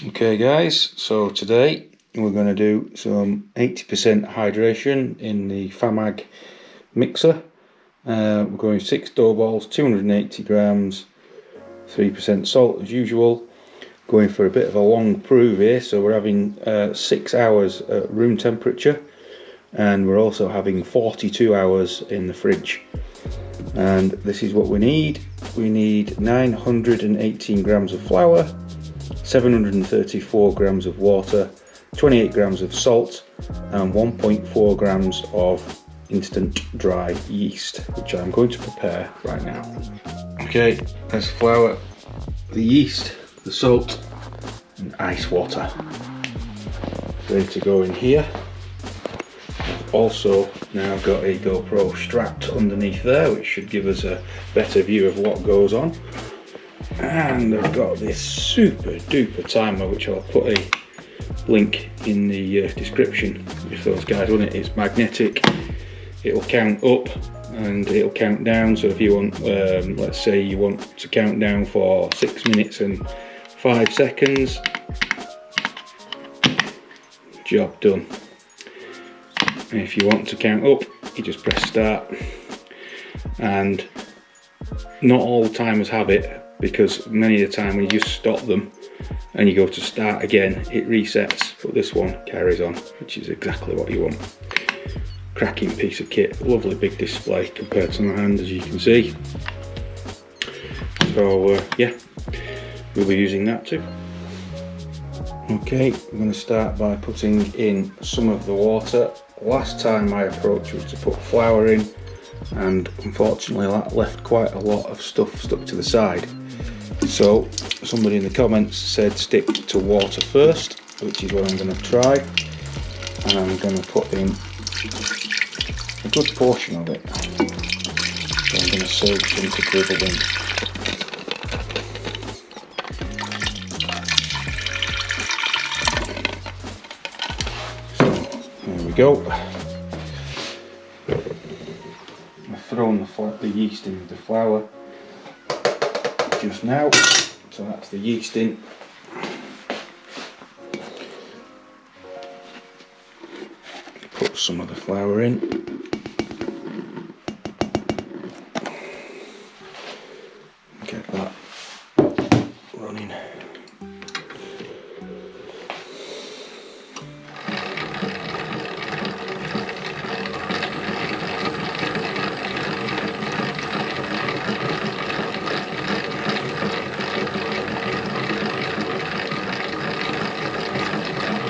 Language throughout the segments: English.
Okay guys, so today we're going to do some 80% hydration in the Famag mixer. We're going 6 dough balls, 280 grams, 3% salt as usual. Going for a bit of a long prove here, so we're having 6 hours at room temperature, and we're also having 42 hours in the fridge. And this is what we need. We need 918 grams of flour, 734 grams of water, 28 grams of salt, and 1.4 grams of instant dry yeast, which I'm going to prepare right now. Okay, there's the flour, the yeast, the salt, and ice water ready to go in here. I've also now got a GoPro strapped underneath there, which should give us a better view of what goes on. And I've got this super duper timer, which I'll put a link in the description if those guys want it. It's magnetic, it'll count up and it'll count down. So if you want, let's say you want to count down for 6 minutes and 5 seconds, job done. And if you want to count up, you just press start. And not all the timers have it, because many of the time when you just stop them and you go to start again, it resets, but this one carries on, which is exactly what you want. Cracking piece of kit, lovely big display compared to my hand, as you can see. So yeah, we'll be using that too. Okay, I'm going to start by putting in some of the water. Last time my approach was to put flour in, and unfortunately that left quite a lot of stuff stuck to the side. So somebody in the comments said stick to water first, which is what I'm going to try, and I'm going to put in a good portion of it. So I'm going to save some to dribble in. So there we go. I've thrown the yeast into the flour just now, so that's the yeast in. Put some of the flour in. Get that running.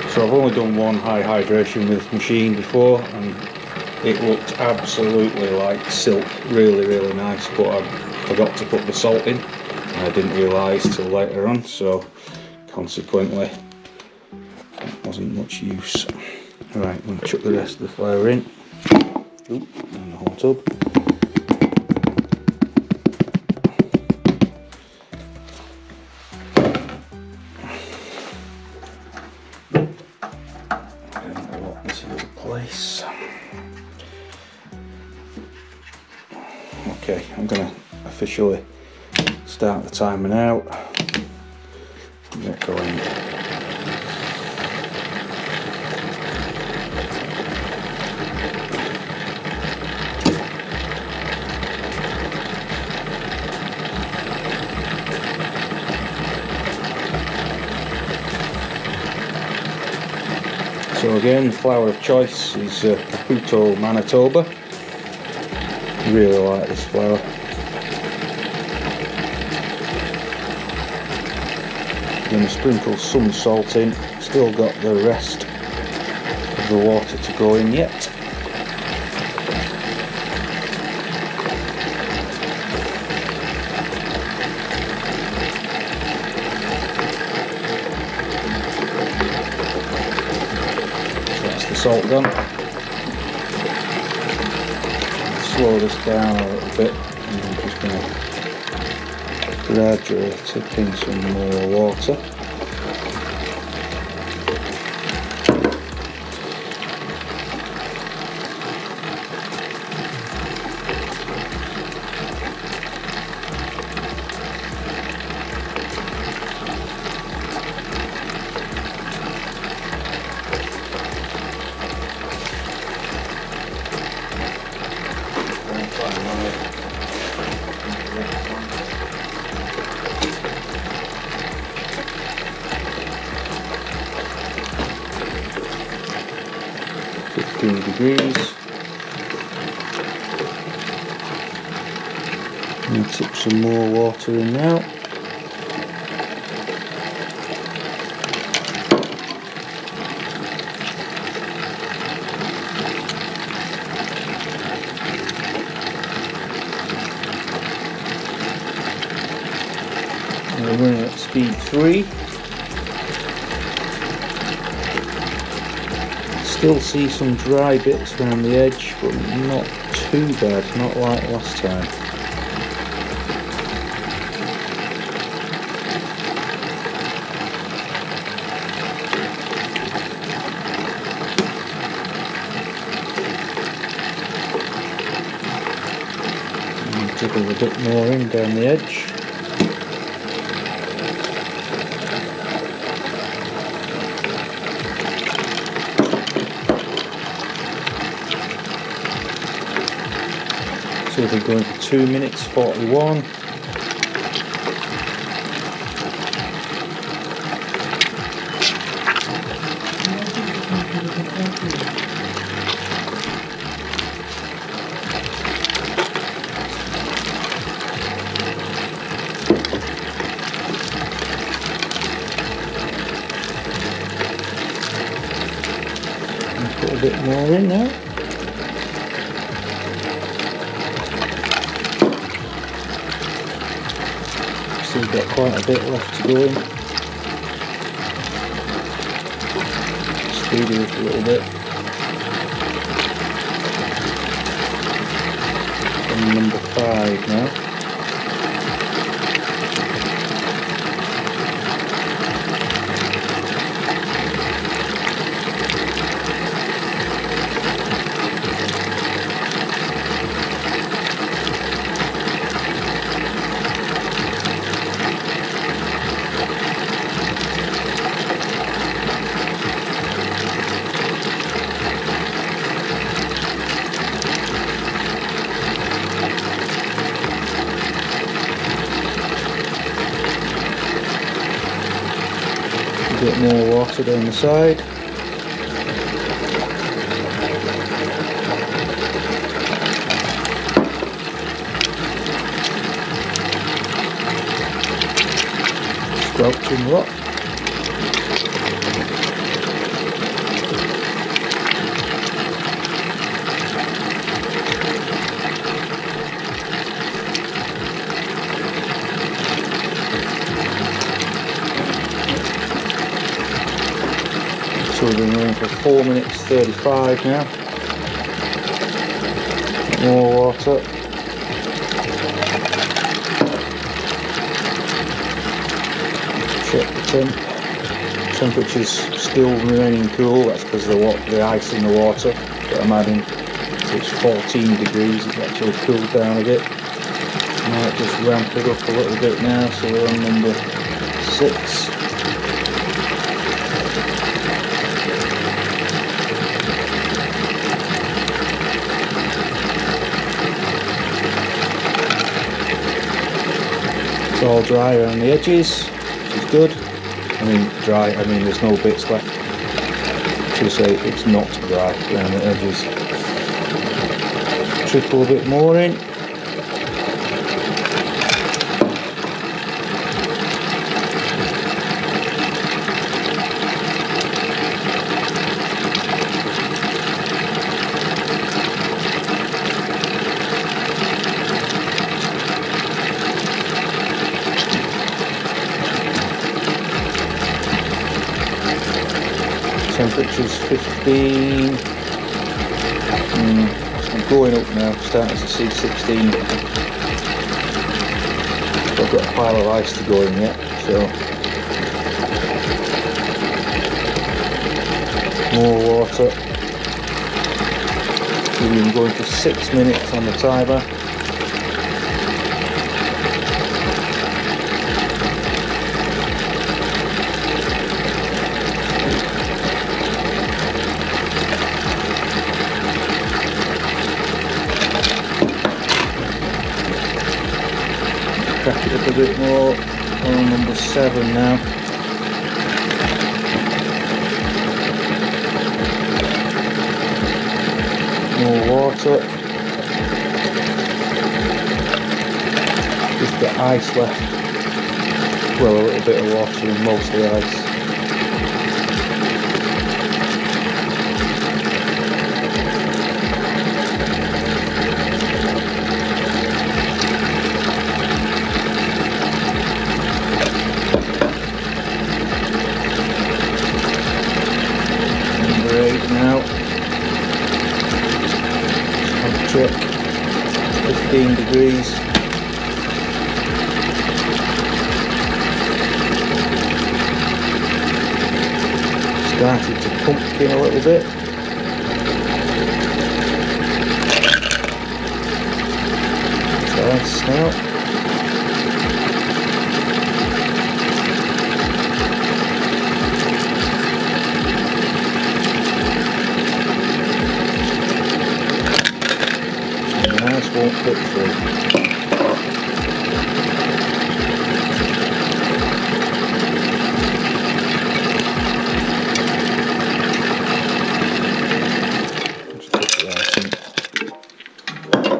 So I've only done one high hydration with this machine before, and it looked absolutely like silk, really nice, but I forgot to put the salt in and I didn't realise till later on, so consequently it wasn't much use. Right, I'm going to chuck the rest of the flour in. Ooh, and the whole tub. Place. Okay, I'm going to officially start the timer now. Get going. So again, the flour of choice is Caputo Manitoba. Really like this flour. I'm going to sprinkle some salt in. Still got the rest of the water to go in yet. Salt gone. Slow this down a little bit, and I'm just going to gradually tip in some more water. degrees. Mix up some more water in now. We're running at speed 3. Still see some dry bits around the edge, but not too bad, not like last time. Jiggle a bit more in down the edge. So we're going for 2 minutes 41. Put a bit more in now. Still got quite a bit left to go in. Speed it up a little bit. And number 5 now. A bit more water down the side. Squelching rock. So we've been running for 4 minutes 35 now. More water. Check the temp. Temperature's still remaining cool. That's because of the ice in the water that I'm adding. So it's 14 degrees. It's actually cooled down a bit. Might just ramp it up a little bit now. So we're on number 6. It's all dry around the edges, which is good. I mean dry, I mean there's no bits left. To say it's not dry around the edges. Trickle a bit more in. Temperature's 15. I'm going up now, starting to see 16. But I've got a pile of ice to go in yet, so more water. We've been going for 6 minutes on the timer. Crack it up a bit more. On number 7 now. more water. Just the ice left. Well, a little bit of water and mostly ice. Number 8 now. On check. 15 degrees. Started to pumpkin a little bit. Nice now. Nice, won't fit through.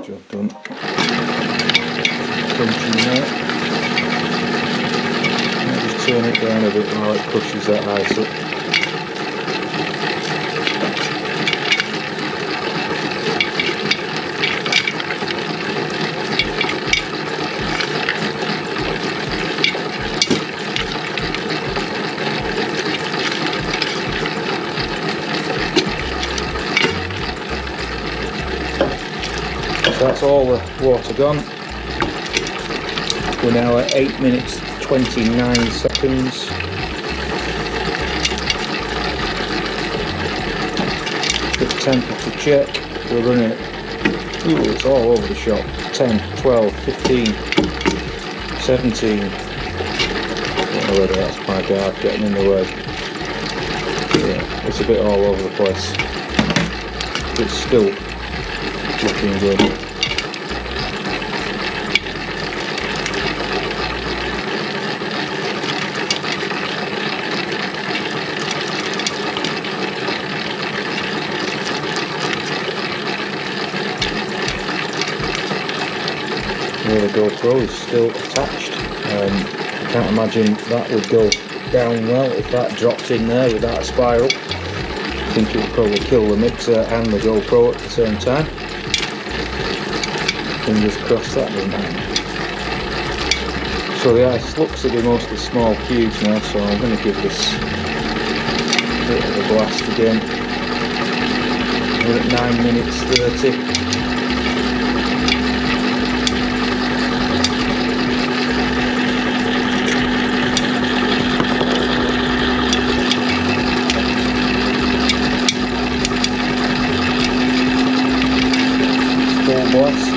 Job done. Crunching there. I'll just turn it down a bit while it crushes that ice up. So that's all the water gone. We're now at 8 minutes 29 seconds. Just temperature check. We're running it. Ooh, it's all over the shop. 10, 12, 15, 17. I don't know whether that's my guard getting in the way. Yeah, it's a bit all over the place. It's still looking good. The GoPro is still attached. I can't imagine that would go down well if that dropped in there without a spiral. I think it would probably kill the mixer and the GoPro at the same time. Fingers crossed that doesn't happen. So the ice looks to be mostly small cubes now, so I'm going to give this a bit of a blast again. We're at 9 minutes 30. Blast.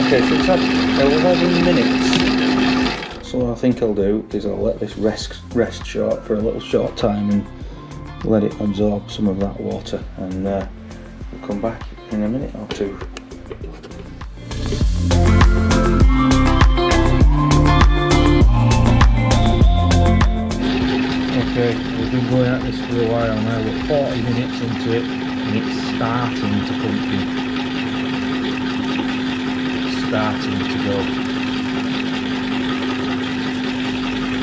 Okay, so it's had 11 minutes. So what I think I'll do is I'll let this rest short for a little short time and let it absorb some of that water, and we'll come back in a minute or two. Okay, we've been going at this for a while now. We're 40 minutes into it and it's starting to pumpkin. Starting to go.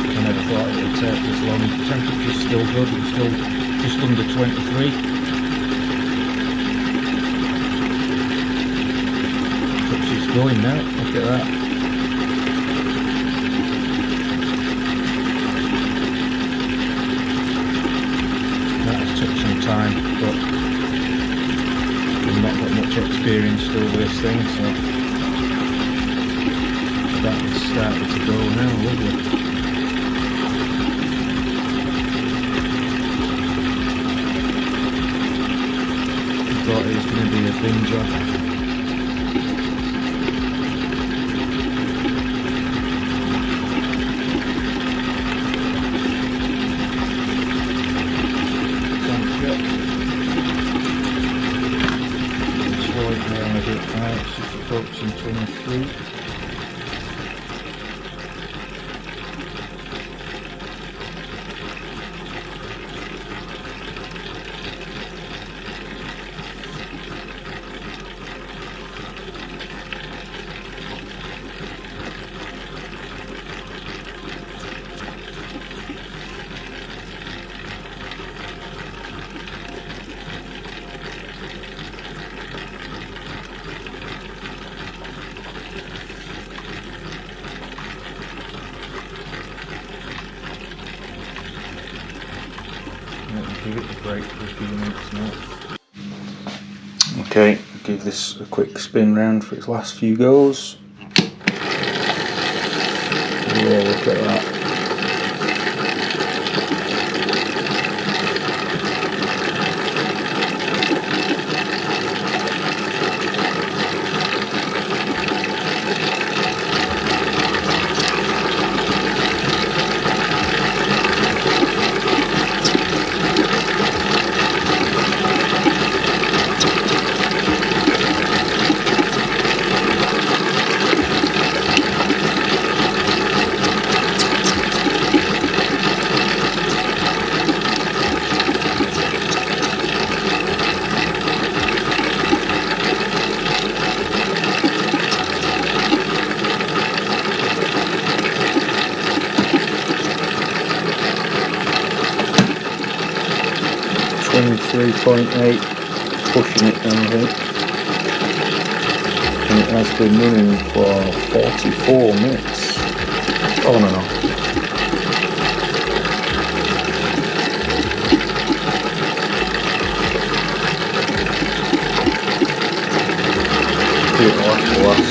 I never thought it would take this long. The temperature's still good, it's still just under 23. But she's going now, look at that. That has took some time, but I've not got much experience still with this thing, so that is starting to go now, lovely. I thought it was going to be a binge off. smooth. Give it a break for a few minutes now. Okay, give this a quick spin round for its last few goes. Yeah, look at that. 23.8, pushing it now, I think. And it has been running for 44 minutes, on and off. It will last.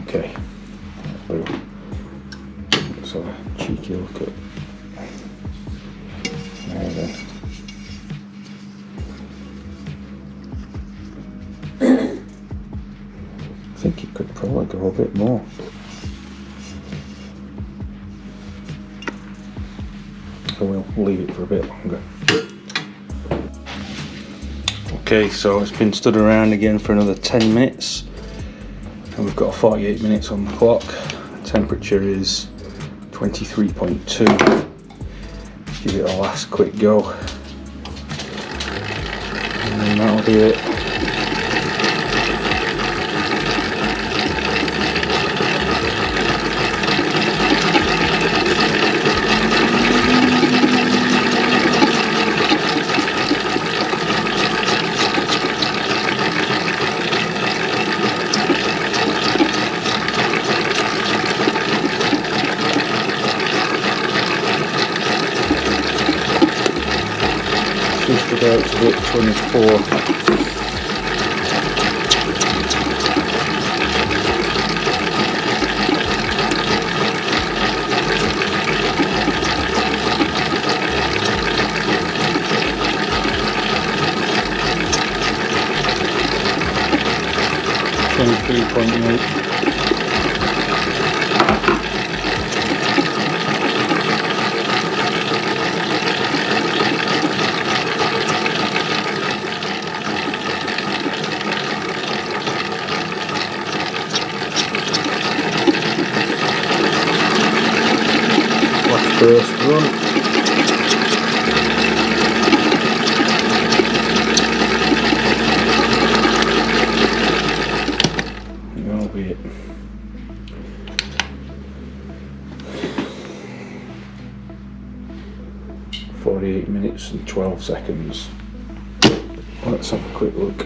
Okay, let's have a cheeky look at there then. I think it could probably go a bit more. So we'll leave it for a bit longer. Okay, so it's been stood around again for another 10 minutes. And we've got 48 minutes on the clock. The temperature is 23.2. Give it a last quick go. And then that'll be it. Just about to hit 24. First run. That'll be it. .48 minutes and 12 seconds. Let's have a quick look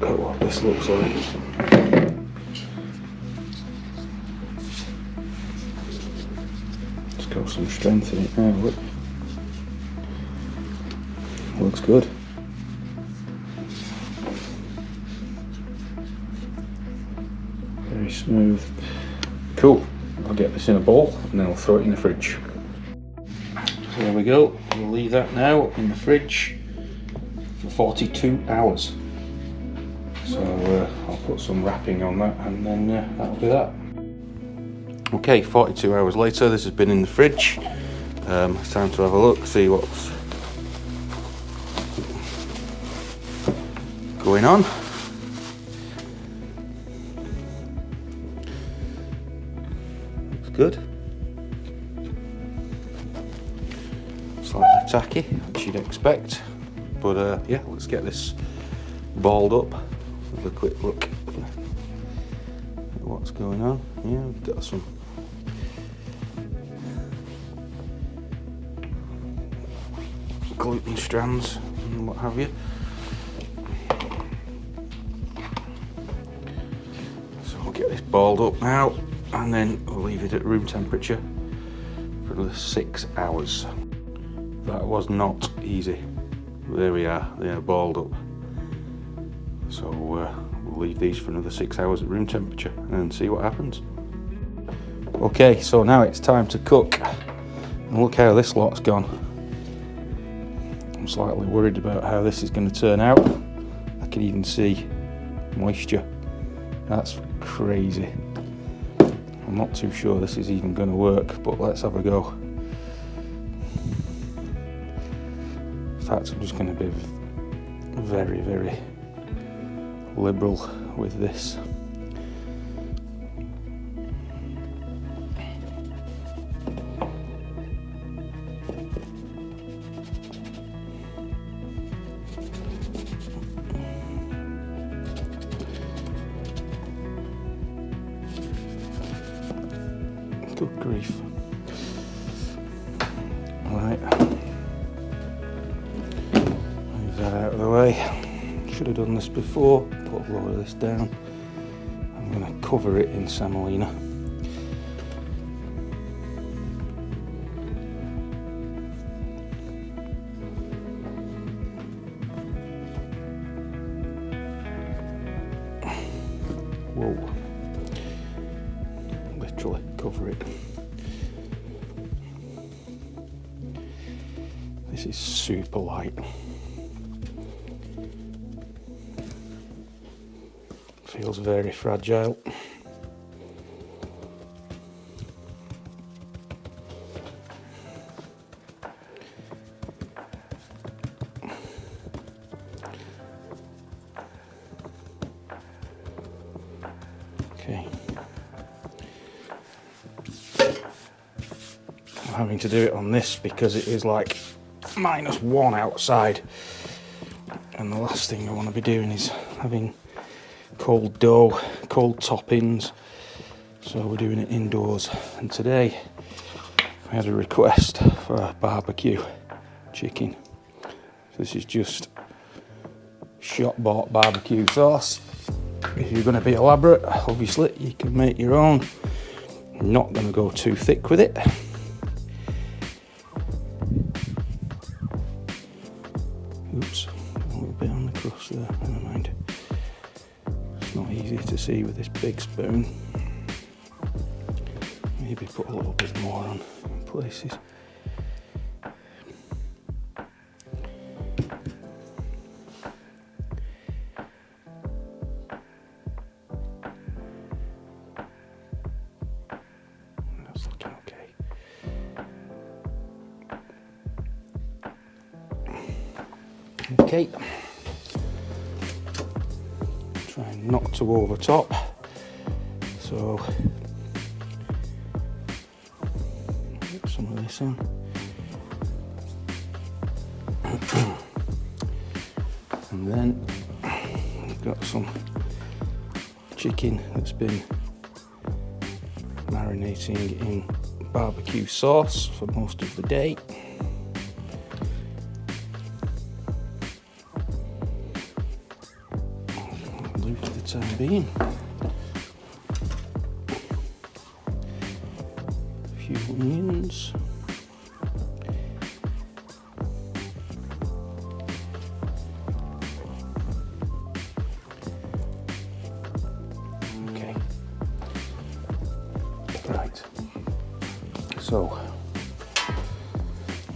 at what this looks like. Got some strength in it now, look. Looks good. Very smooth. Cool. I'll get this in a bowl and then I'll throw it in the fridge. So there we go. We'll leave that now in the fridge for 42 hours. So I'll put some wrapping on that, and then that'll be that. Okay, 42 hours later, this has been in the fridge. It's time to have a look, see what's going on. Looks good. Slightly tacky, as you'd expect. But yeah, let's get this balled up. Have a quick look at what's going on. Yeah, we've got some gluten strands and what have you. So we'll get this balled up now, and then we'll leave it at room temperature for another 6 hours. That was not easy. There we are, they are balled up. So we'll leave these for another 6 hours at room temperature and see what happens. Okay, so now it's time to cook. And look how this lot's gone. I'm slightly worried about how this is going to turn out. I can even see moisture. That's crazy. I'm not too sure this is even going to work, but let's have a go. In fact, I'm just going to be very, very liberal with this. Good grief. Alright, move that out of the way. Should have done this before. Put a load of this down. I'm going to cover it in semolina. Whoa. Literally cover it. This is super light. Feels very fragile. Okay. I'm having to do it on this because it is like -1 outside, and the last thing I want to be doing is having cold dough, cold toppings, so we're doing it indoors. And today I had a request for a barbecue chicken. So this is just shop-bought barbecue sauce. If you're going to be elaborate, obviously you can make your own. I'm not going to go too thick with it. Oops, a little bit on the crust there, never mind. It's not easy to see with this big spoon. Maybe put a little bit more on in places. That's looking okay. Okay. Trying not to over top. So get some of this on. And then we've got some chicken that's been marinating in barbecue sauce for most of the day. I'll do for the time being. A few onions. Right, so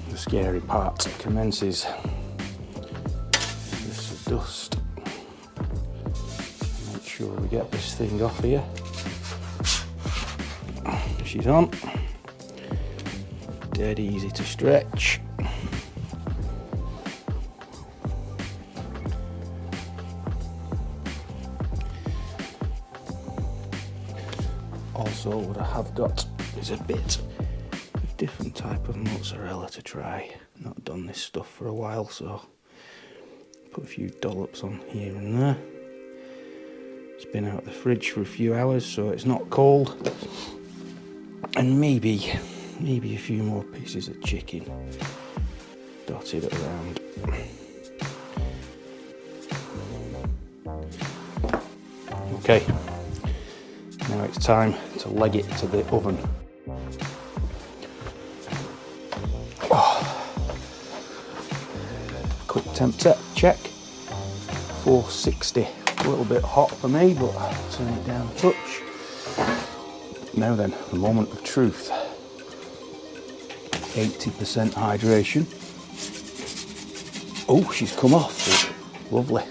the scary part commences. This dust get this thing off here. She's on. Dead easy to stretch. Also, what I have got is a bit of different type of mozzarella to try. Not done this stuff for a while, so put a few dollops on here and there. It's been out of the fridge for a few hours, so it's not cold. And maybe a few more pieces of chicken dotted around. Okay, now it's time to leg it to the oven. Quick temp check, 460. A little bit hot for me, but I'll turn it down a touch. Now then, the moment of truth. 80% hydration. Oh, she's come off. Lovely.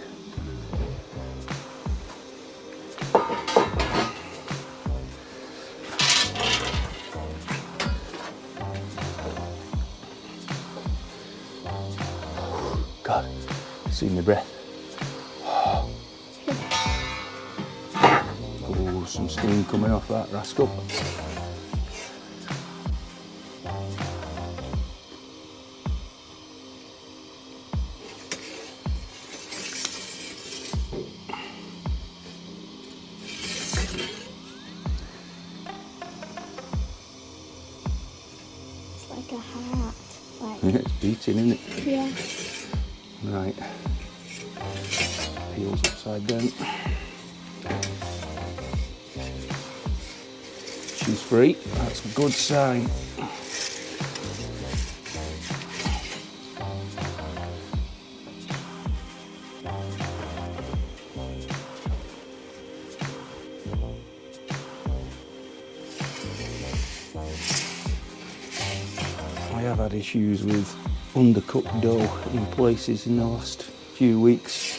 God, see my breath. Oh, some steam coming off that rascal. It's like a heart. Like... Yeah, it's beating, isn't it? Yeah. Right. Peels upside down. She's free. That's a good sign. I have had issues with undercooked dough in places in the last few weeks.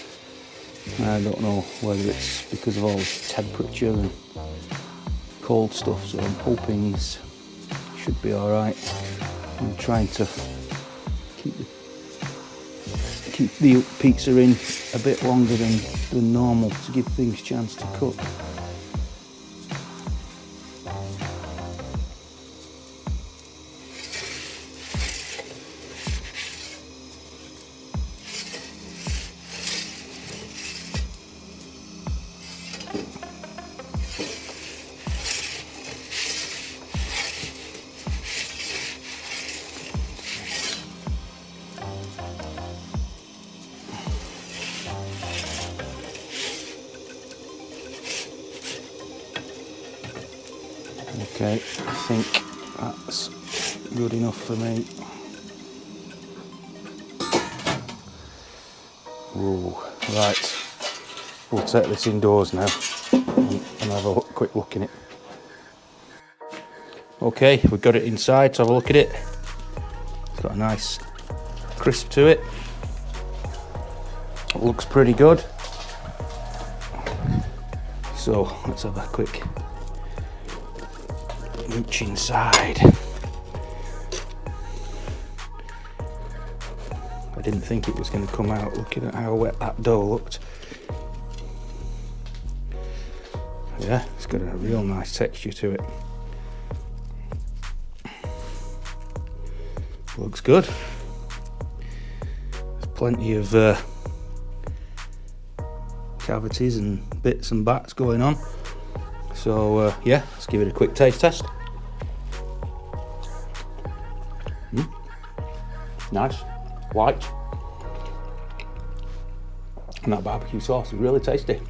I don't know whether it's because of all this temperature and cold stuff, so I'm hoping it should be alright. I'm trying to keep the pizza in a bit longer than normal to give things a chance to cook. Okay, I think that's good enough for me. Ooh, right, we'll take this indoors now and have a quick look in it. Okay, we've got it inside, so have a look at it. It's got a nice crisp to it. It looks pretty good. So let's have a quick mooch inside. I didn't think it was going to come out looking at how wet that dough looked. Yeah, it's got a real nice texture to it. Looks good. There's plenty of cavities and bits and bats going on. So yeah, let's give it a quick taste test. Nice, white, and that barbecue sauce is really tasty.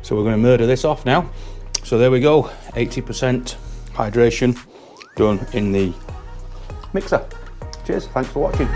So we're going to murder this off now. So there we go, 80% hydration done in the mixer. Cheers, thanks for watching.